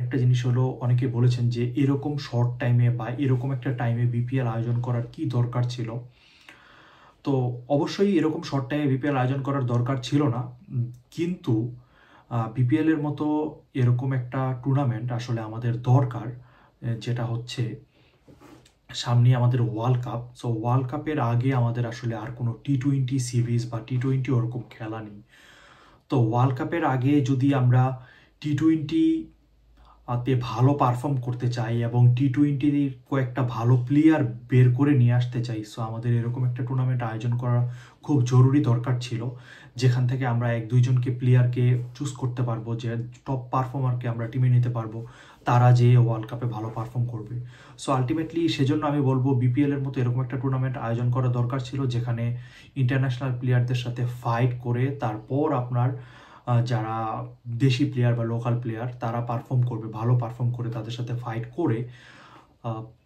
একটা জিনিস হলো, অনেকে বলেছেন যে এরকম শর্ট টাইমে বা এরকম একটা টাইমে বিপিএল আয়োজন করার কি দরকার ছিল। তো অবশ্যই এরকম শর্ট টাইমে বিপিএল আয়োজন করার দরকার ছিল না, কিন্তু বিপিএল এর মতো এরকম একটা টুর্নামেন্ট আসলে আমাদের দরকার, যেটা হচ্ছে সামনে আমাদের ওয়ার্ল্ড কাপ। সো ওয়ার্ল্ড কাপের আগে আমাদের আসলে আর কোনো টি-20 সিরিজ বা টি-20 ওরকম খেলা নেই। তো ওয়ার্ল্ড কাপের আগে যদি আমরা টি-20 তে ভালো পারফর্ম করতে চাই এবং টি-20 কয়েকটা ভালো প্লেয়ার বের করে নিয়ে আসতে চাই, সো আমাদের এরকম একটা টুর্নামেন্ট আয়োজন করা খুব জরুরি দরকার ছিল, যেখান থেকে আমরা এক দুইজনকে প্লেয়ারকে চুজ করতে পারবো, যে টপ পারফর্মারকে আমরা টিমে নিতে পারবো, তারা যে ওয়ার্ল্ড কাপে ভালো পারফর্ম করবে। সো আলটিমেটলি সেজন্য আমি বলবো বিপিএল এর মতো এরকম একটা টুর্নামেন্ট আয়োজন করা দরকার ছিল, যেখানে ইন্টারন্যাশনাল প্লেয়ারদের সাথে ফাইট করে তারপর আপনার যারা দেশি প্লেয়ার বা লোকাল প্লেয়ার তারা পারফর্ম করবে, ভালো পারফর্ম করে তাদের সাথে ফাইট করে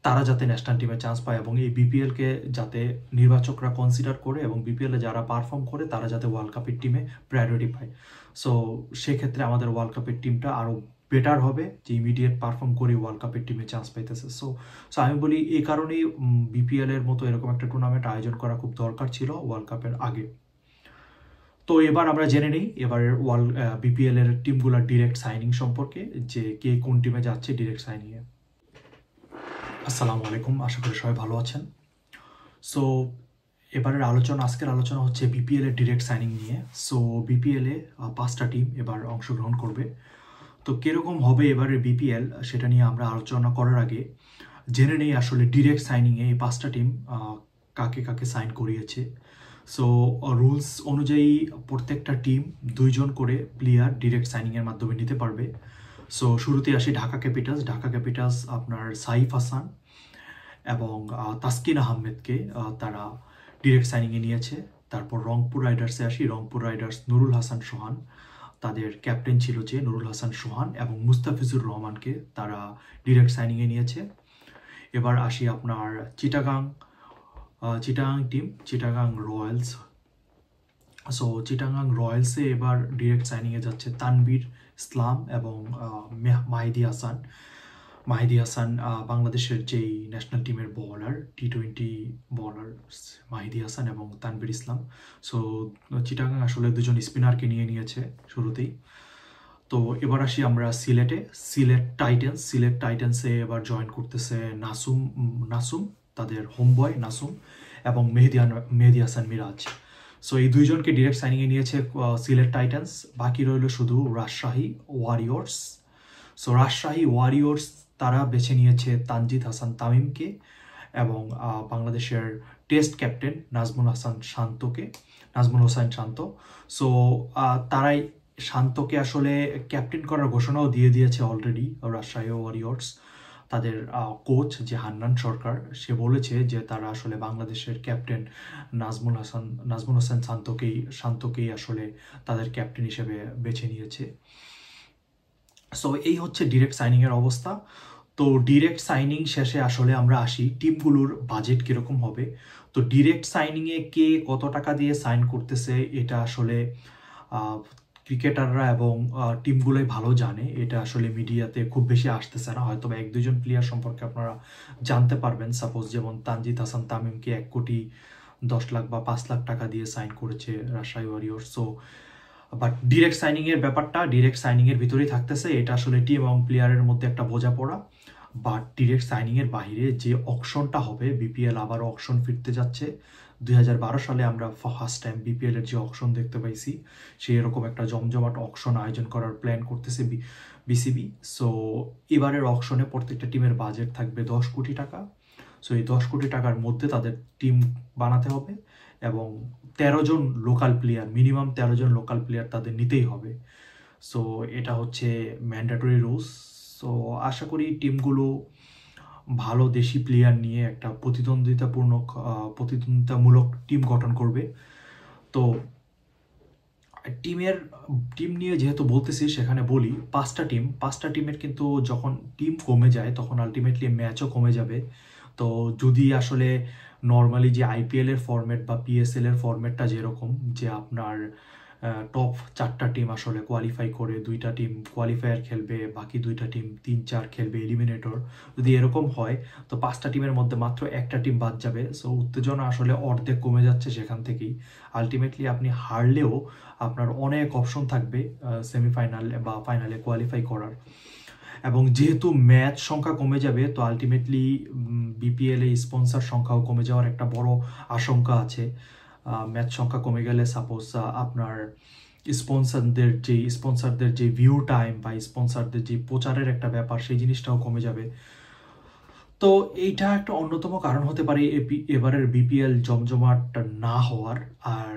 তারা যাতে ন্যাশনাল টিমে চান্স পায়, এবং এই বিপিএলকে যাতে নির্বাচকরা কনসিডার করে এবং বিপিএলে যারা পারফর্ম করে তারা যাতে ওয়ার্ল্ড কাপের টিমে প্রায়োরিটি পায়। সো সেক্ষেত্রে আমাদের ওয়ার্ল্ড কাপের টিমটা আরও বেটার হবে, যে ইমিডিয়েট পারফর্ম করে ওয়ার্ল্ড কাপের টিমে চান্স পাইতেছে। সো আমি বলি এই কারণেই বিপিএল এর মতো এরকম একটা টুর্নামেন্ট আয়োজন করা খুব দরকার ছিল ওয়ার্ল্ড কাপের আগে। তো এবার আমরা জেনে নিই এবারের বিপিএল এর টিমগুলোর ডিরেক্ট সাইনিং সম্পর্কে, যে কে কোন টিমে যাচ্ছে ডিরেক্ট সাইনিংয়ে। আসসালামু আলাইকুম, আশা করি সবাই ভালো আছেন। সো এবারের আজকের আলোচনা হচ্ছে বিপিএল এর ডিরেক্ট সাইনিং নিয়ে। সো বিপিএল এ 5টা টিম এবার অংশগ্রহণ করবে। তো কিরকম হবে এবারের বিপিএল সেটা নিয়ে আমরা আলোচনা করার আগে জেনে নেই আসলে ডিরেক্ট সাইনিংয়ে এই 5টা টিম কাকে কাকে সাইন করিয়েছে। সো রুলস অনুযায়ী প্রত্যেকটা টিম 2জন করে প্লেয়ার ডিরেক্ট সাইনিংয়ের মাধ্যমে নিতে পারবে। সো শুরুতে আসি ঢাকা ক্যাপিটালস আপনার সাইফ হাসান এবং তাসকিন আহমেদকে তারা ডিরেক্ট সাইনিংয়ে নিয়েছে। তারপর রংপুর রাইডার্সে আসি, রংপুর রাইডার্স নুরুল হাসান সোহান, তাদের ক্যাপ্টেন ছিল যে নুরুল হাসান সোহান এবং মুস্তাফিজুর রহমানকে তারা ডিরেক্ট সাইনিংয়ে নিয়েছে। এবার আসি আপনার Chittagong team, Chittagong Royals. So Chittagong রয়্যালসে এবার ডিরেক্ট সাইনিংয়ে যাচ্ছে তানভীর ইসলাম এবং মাহিদি হাসান বাংলাদেশের যেই ন্যাশনাল টিমের বলার, টি-20 বলার মাহিদি হাসান এবং তানভীর ইসলাম। সো চিটাগাং আসলে 2জন স্পিনারকে নিয়েছে শুরুতেই। তো এবার আসি আমরা সিলেট টাইটান্সে এবার জয়েন করতেছে নাসুম, তাদের হোম বয় নাসুম এবং মেহেদি হাসান মিরাজ। সো এই 2জনকে ডিরেক্ট সাইনিংয়ে নিয়েছে সিলেট টাইটান্স। বাকি রইল শুধু রাজশাহী ওয়ারিয়র্স। তারা বেছে নিয়েছে তানজিদ হাসান তামিমকে এবং বাংলাদেশের টেস্ট ক্যাপ্টেন নাজমুল হোসেন শান্ত। সো তারাই শান্তকে আসলে ক্যাপ্টেন করার ঘোষণাও দিয়ে দিয়েছে অলরেডি রাজশাহী ওয়ারিয়র্স। তাদের কোচ যে হান্নান সরকার, সে বলেছে যে তারা আসলে বাংলাদেশের ক্যাপ্টেন নাজমুল হোসেন শান্তকেই আসলে তাদের ক্যাপ্টেন হিসেবে বেছে নিয়েছে। সো এই হচ্ছে ডিরেক্ট সাইনিংয়ের অবস্থা। তো ডিরেক্ট সাইনিং শেষে আসলে আমরা আসি টিমগুলোর বাজেট কীরকম হবে। তো ডিরেক্ট সাইনিংয়ে কে কত টাকা দিয়ে সাইন করতেছে এটা আসলে ক্রিকেটাররা এবং টিমগুলোই ভালো জানে। এটা আসলে মিডিয়াতে খুব বেশি আসতেছে না, হয়তো 1-2জন প্লেয়ার সম্পর্কে আপনারা জানতে পারবেন। সাপোজ যেমন তানজিদ হাসান তামিমকে 1 কোটি 10 লাখ বা 5 লাখ টাকা দিয়ে সাইন করেছে Rajshahi Warriors. So but direct সাইনিংয়ের ভিতরেই থাকতেছে। এটা আসলে টিম এবং প্লেয়ারের মধ্যে একটা বোঝাপড়া। বাট ডিরেক্ট সাইনিংয়ের বাইরে যে অকশনটা হবে, বিপিএল আবারও অকশন ফিরতে যাচ্ছে। 2012 সালে আমরা ফার্স্ট টাইম বিপিএল এর যে অকশন দেখতে পাইছি, সেই এরকম একটা জমজমাট অকশন আয়োজন করার প্ল্যান করতেছে বিসিবি। সো এবারের অকশনে প্রত্যেকটা টিমের বাজেট থাকবে 10 কোটি টাকা। সো এই 10 কোটি টাকার মধ্যে তাদের টিম বানাতে হবে এবং 13 জন লোকাল প্লেয়ার, মিনিমাম 13 জন লোকাল প্লেয়ার তাদের নিতেই হবে। সো এটা হচ্ছে ম্যান্ডেটরি রুলস। সো আশা করি টিমগুলো ভালো দেশি প্লেয়ার নিয়ে একটা প্রতিদ্বন্দ্বিতামূলক টিম গঠন করবে। তো টিম নিয়ে যেহেতু বলতেছি, সেখানে বলি 5টা টিমের কিন্তু যখন টিম কমে যায় তখন আলটিমেটলি ম্যাচও কমে যাবে। তো যদি আসলে নর্মালি যে আইপিএল এর ফরম্যাট বা পিএসএল এর ফরম্যাটটা যেরকম, যে আপনার টপ 4টা টিম আসলে কোয়ালিফাই করে, 2টা টিম কোয়ালিফায়ার খেলবে, বাকি 2টা টিম 3-4 খেলবে এলিমিনেটর। যদি এরকম হয় তো 5টা টিমের মধ্যে মাত্র একটা টিম বাদ যাবে। সো উত্তেজনা আসলে অর্ধেক কমে যাচ্ছে সেখান থেকেই। আলটিমেটলি আপনি হারলেও আপনার অনেক অপশন থাকবে সেমিফাইনাল বা ফাইনালে কোয়ালিফাই করার। এবং যেহেতু ম্যাচ সংখ্যা কমে যাবে, তো আলটিমেটলি বিপিএল এ স্পন্সর সংখ্যাও কমে যাওয়ার একটা বড় আশঙ্কা আছে। ম্যাচ সংখ্যা কমে গেলে সাপোজ আপনার স্পন্সরদের যে ভিউ টাইম বা স্পন্সরদের যে প্রচারের একটা ব্যাপার, সেই জিনিসটাও কমে যাবে। তো এইটা একটা অন্যতম কারণ হতে পারে এবারের বিপিএল জমজমাট না হওয়ার। আর